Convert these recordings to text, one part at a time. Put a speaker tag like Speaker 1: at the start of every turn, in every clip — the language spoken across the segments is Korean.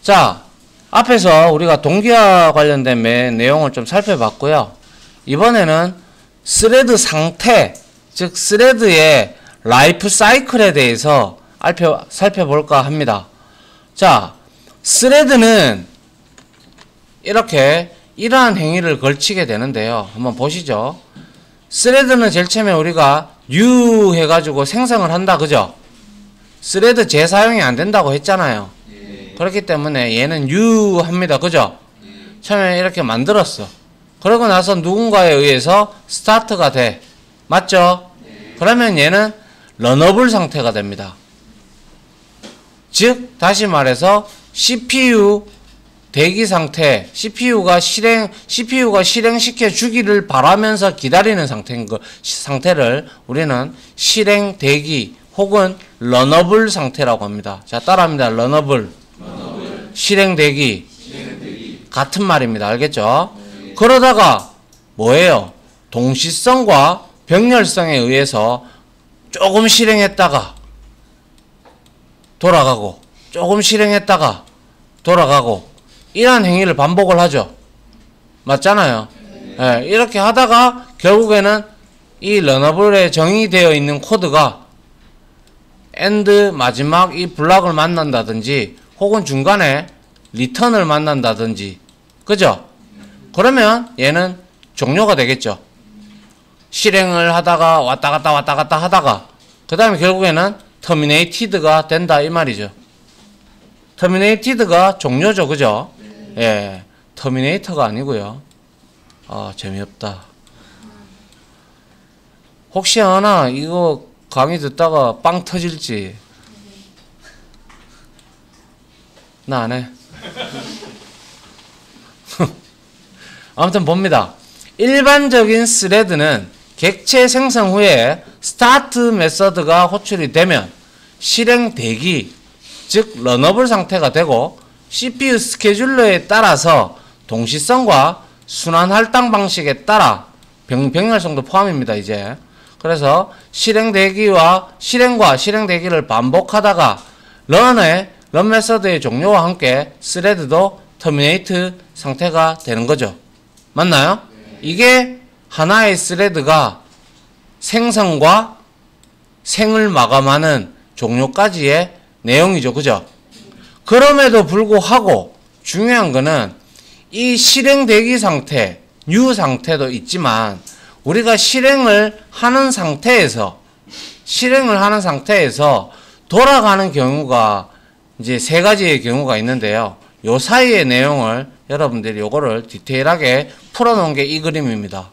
Speaker 1: 자, 앞에서 우리가 동기화 관련된 내용을 좀 살펴봤고요. 이번에는 스레드 상태, 즉 스레드의 라이프 사이클에 대해서 살펴볼까 합니다. 자, 스레드는 이렇게 이러한 행위를 걸치게 되는데요. 한번 보시죠. 스레드는 제일 처음에 우리가 new 해가지고 생성을 한다, 그죠? 스레드 재사용이 안 된다고 했잖아요. 그렇기 때문에 얘는 new 합니다, 그죠? 처음에 이렇게 만들었어. 그러고 나서 누군가에 의해서 스타트가 돼. 맞죠? 그러면 얘는 런어블 상태가 됩니다. 즉 다시 말해서 CPU 대기 상태, CPU가 실행시켜 주기를 바라면서 기다리는 상태를 우리는 실행 대기 혹은 런어블 상태라고 합니다. 자, 따라합니다. 런어블. 실행 대기. 같은 말입니다. 알겠죠? 그러다가 뭐예요? 동시성과 병렬성에 의해서 조금 실행했다가 돌아가고, 조금 실행했다가 돌아가고, 이러한 행위를 반복을 하죠. 맞잖아요. 네, 이렇게 하다가 결국에는 이 런어블에 정의되어 있는 코드가 엔드 마지막 이 블락을 만난다든지 혹은 중간에 리턴을 만난다든지, 그죠? 그러면 얘는 종료가 되겠죠. 실행을 하다가 왔다 갔다 하다가 그 다음에 결국에는 터미네이티드가 된다 이 말이죠. 터미네이티드가 종료죠, 그죠? 예, 터미네이터가 아니고요. 아, 재미없다. 혹시 하나 이거 강의 듣다가 빵 터질지. 나 안 해. 아무튼 봅니다. 일반적인 스레드는 객체 생성 후에 스타트 메서드가 호출이 되면 실행 대기, 즉 런어블 상태가 되고 CPU 스케줄러에 따라서 동시성과 순환 할당 방식에 따라 병렬성도 포함입니다. 이제 그래서 실행 대기와 실행 대기를 반복하다가 런 메서드의 종료와 함께 스레드도 터미네이트 상태가 되는 거죠. 맞나요? 이게 하나의 스레드가 생성과 생을 마감하는 종료까지의 내용이죠. 그죠? 그럼에도 불구하고 중요한 거는 이 실행 대기 상태, new 상태도 있지만 우리가 실행을 하는 상태에서 돌아가는 경우가 이제 세 가지의 경우가 있는데요. 요 사이의 내용을 여러분들이 요거를 디테일하게 풀어놓은 게 이 그림입니다.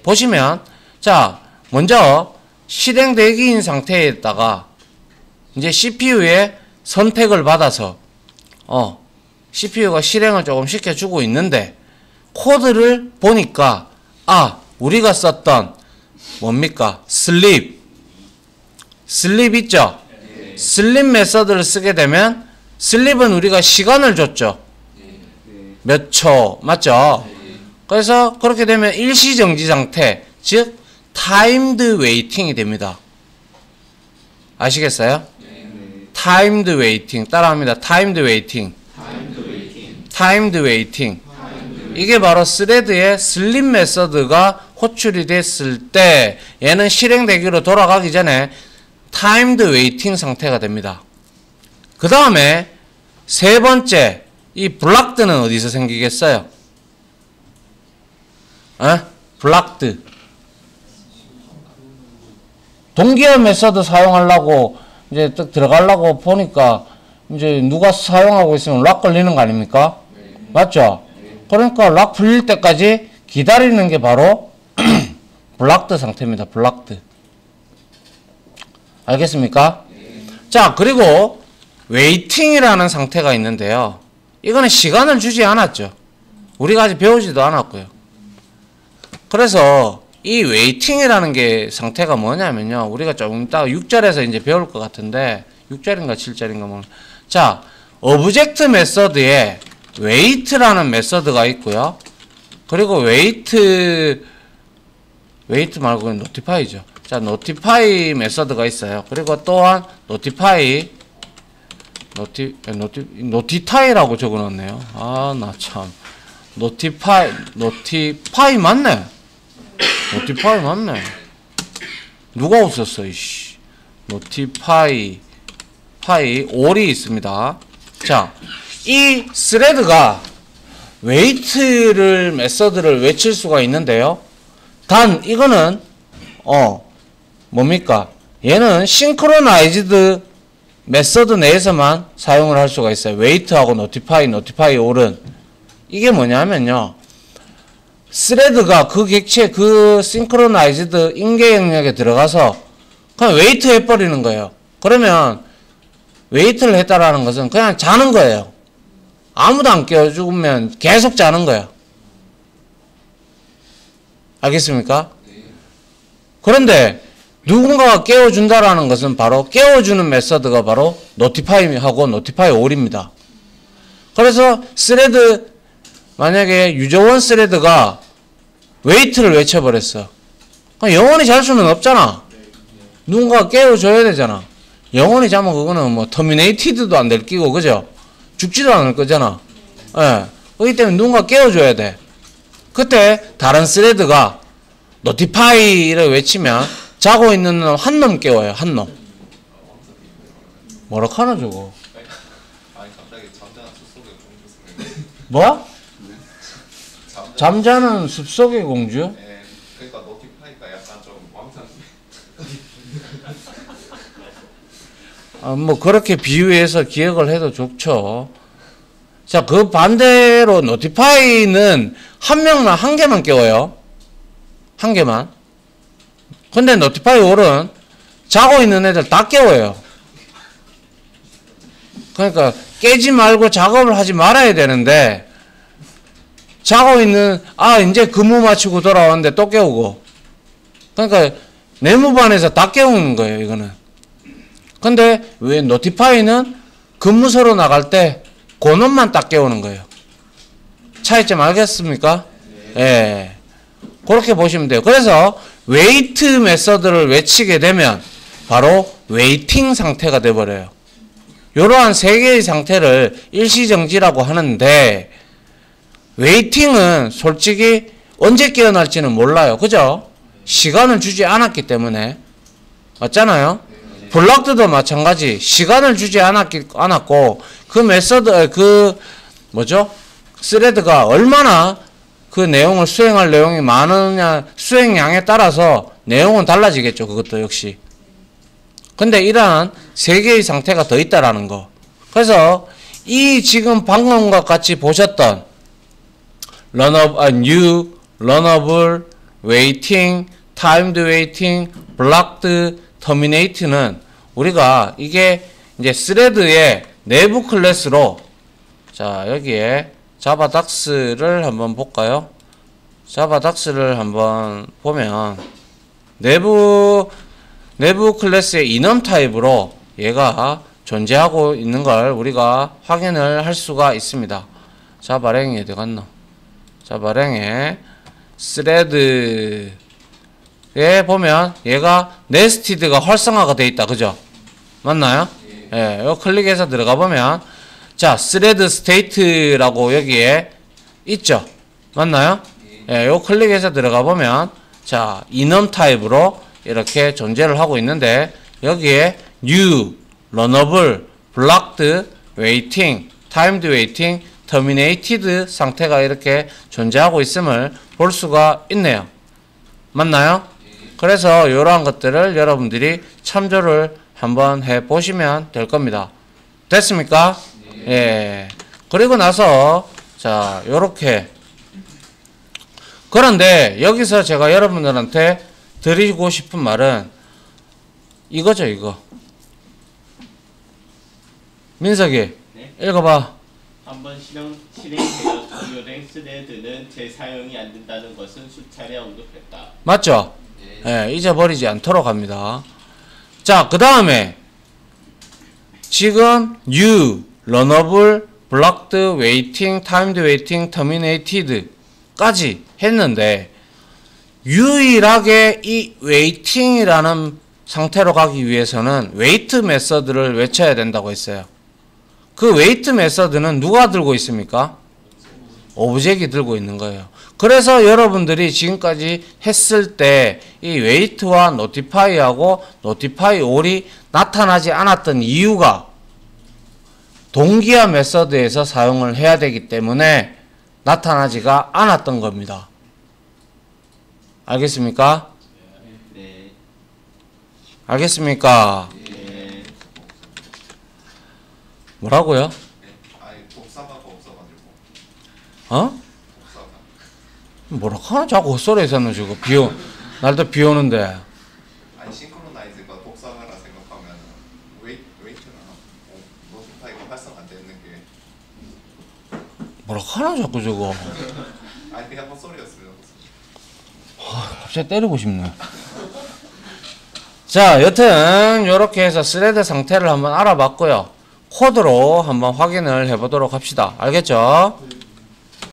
Speaker 1: 보시면 자, 먼저 실행 대기인 상태에다가 이제 CPU의 선택을 받아서 CPU가 실행을 조금 시켜주고 있는데 코드를 보니까 우리가 썼던 뭡니까? 슬립 있죠? 슬립 메서드를 쓰게 되면 슬립은 우리가 시간을 줬죠. 몇 초, 맞죠? 그래서 그렇게 되면 일시정지 상태, 즉 타임드 웨이팅이 됩니다. 아시겠어요? 타임드 웨이팅, 따라합니다. 타임드 웨이팅. 이게 바로 스레드의 슬립 메서드가 호출이 됐을 때 얘는 실행 대기로 돌아가기 전에 타임드 웨이팅 상태가 됩니다. 그 다음에 세 번째, 이 블락드는 어디서 생기겠어요? 블락드. 동기화 메서드 사용하려고 이제 딱 들어가려고 보니까 이제 누가 사용하고 있으면 락 걸리는 거 아닙니까? 맞죠? 그러니까 락 풀릴 때까지 기다리는 게 바로 블락드 상태입니다. 블락드. 알겠습니까? 자, 그리고 웨이팅이라는 상태가 있는데요. 이거는 시간을 주지 않았죠. 우리가 아직 배우지도 않았고요. 그래서 이 웨이팅이라는 게 상태가 뭐냐면요. 우리가 조금 이따가 6절에서 이제 배울 것 같은데 6절인가 7절인가 뭐. 자, 오브젝트 메서드에 웨이트라는 메서드가 있고요. 그리고 웨이트 말고 노티파이죠. 자, 노티파이 메서드가 있어요. 그리고 또한 노티파이 노티타이라고 적어놨네요. 아, 나 참. 노티파이 맞네. 노티파이 맞네. 누가 웃었어, 이씨. 노티파이, 올이 있습니다. 자, 이 스레드가 웨이트를, 메서드를 외칠 수가 있는데요. 단, 이거는, 뭡니까? 얘는 싱크로나이즈드 메서드 내에서만 사용을 할 수가 있어요. 웨이트하고 노티파이 올은. 이게 뭐냐면요. 스레드가 그 객체, 그 싱크로나이즈드 인계 영역에 들어가서 그냥 웨이트 해버리는 거예요. 그러면 웨이트를 했다라는 것은 그냥 자는 거예요. 아무도 안 깨워주면 계속 자는 거예요. 알겠습니까? 그런데 누군가가 깨워준다라는 것은 바로 깨워주는 메서드가 바로 노티파이하고 노티파이 올입니다. 그래서 스레드, 만약에 유저원 스레드가 웨이트를 외쳐버렸어. 영원히 잘 수는 없잖아. 누군가가 깨워줘야 되잖아. 영원히 자면 그거는 뭐 터미네이티드도 안 될 끼고, 그죠? 죽지도 않을 거잖아. 예. 그렇기 때문에 누군가 깨워줘야 돼. 그때 다른 스레드가 노티파이를 외치면 자고 있는 놈 한 놈 깨워요. 한 놈. 뭐라 카나 저거?
Speaker 2: 아니 갑자기 잠자는 숲속의 공주 생각이.
Speaker 1: 뭐? 잠자는 숲속의 공주?
Speaker 2: 네, 그러니까 노티파이가 약간 좀 왕창.
Speaker 1: 뭐 그렇게 비유해서 기억을 해도 좋죠. 자, 그 반대로 노티파이는 한 명만, 한 개만 깨워요. 한 개만. 근데 노티파이 올은 자고 있는 애들 다 깨워요. 그러니까 깨지 말고 작업을 하지 말아야 되는데, 자고 있는, 이제 근무 마치고 돌아왔는데 또 깨우고. 그러니까 내무반에서 다 깨우는 거예요, 이거는. 근데 왜 노티파이는 근무소로 나갈 때 그놈만 딱 깨우는 거예요. 차이점 알겠습니까? 예. 그렇게 보시면 돼요. 그래서 웨이트 메서드를 외치게 되면 바로 웨이팅 상태가 돼버려요. 이러한 세 개의 상태를 일시정지라고 하는데, 웨이팅은 솔직히 언제 깨어날지는 몰라요. 그죠? 시간을 주지 않았기 때문에. 맞잖아요? 블락드도 마찬가지. 시간을 주지 않았고, 그 메서드, 스레드가 얼마나 그 내용을 수행할 내용이 많으냐, 수행량에 따라서 내용은 달라지겠죠. 그것도 역시. 근데 이러한 세 개의 상태가 더 있다라는 거. 그래서 이 지금 방금과 같이 보셨던 new, runnable, waiting, timed waiting, blocked, terminate는 우리가 이게 이제 스레드의 내부 클래스로, 자, 여기에 자바닥스를 한번 볼까요? 자바닥스를 한번 보면 내부 클래스의 이넘 타입으로 얘가 존재하고 있는 걸 우리가 확인을 할 수가 있습니다. 자바랭이 어디 갔나? 자바랭에 스레드에 보면 얘가 네스티드가 활성화가 되어 있다. 그죠? 맞나요? 예, 요 클릭해서 들어가 보면, 자, 스레드 스테이트라고 여기에 있죠? 맞나요? 예, 요 클릭해서 들어가 보면, 자, 이넘 타입으로 이렇게 존재를 하고 있는데, 여기에 new, runnable, blocked, waiting, timed waiting, terminated 상태가 이렇게 존재하고 있음을 볼 수가 있네요. 맞나요? 그래서 이러한 것들을 여러분들이 참조를 한번 해 보시면 될 겁니다. 됐습니까? 예. 그리고 나서, 자, 요렇게. 그런데 여기서 제가 여러분들한테 드리고 싶은 말은 이거죠, 이거. 민석이,
Speaker 3: 네?
Speaker 1: 읽어봐.
Speaker 3: 한번 실행되어 종료된 스레드는 재사용이 안 된다는 것은 수차례 언급했다.
Speaker 1: 맞죠? 예, 잊어버리지 않도록 합니다. 자, 그 다음에 지금 new, runnable, blocked, waiting, timed waiting, terminated 까지 했는데, 유일하게 이 waiting이라는 상태로 가기 위해서는 wait 메서드를 외쳐야 된다고 했어요. 그 웨이트 메서드는 누가 들고 있습니까? 오브젝이 들고 있는 거예요. 그래서 여러분들이 지금까지 했을 때 이 웨이트와 노티파이하고 노티파이 all이 나타나지 않았던 이유가 동기화 메서드에서 사용을 해야 되기 때문에 나타나지가 않았던 겁니다. 알겠습니까?
Speaker 3: 네.
Speaker 1: 알겠습니까?
Speaker 3: 네.
Speaker 1: 뭐라고요?
Speaker 2: 아니 복사가 없어가지고
Speaker 1: 어?
Speaker 2: 복사가.
Speaker 1: 뭐라 하나 자꾸 헛소리에서는 지금 날도 비 오는데
Speaker 2: 아니 싱크로나이즈가 복사가라 생각하면 웨이트나 노티파이가 활성 안 되는 게
Speaker 1: 뭐라 하나 자꾸 저거
Speaker 2: 아니 그냥 헛소리였습니다.
Speaker 1: 갑자기 때리고 싶네. 자, 여튼 이렇게 해서 스레드 상태를 한번 알아봤고요. 코드로 한번 확인을 해보도록 합시다. 알겠죠?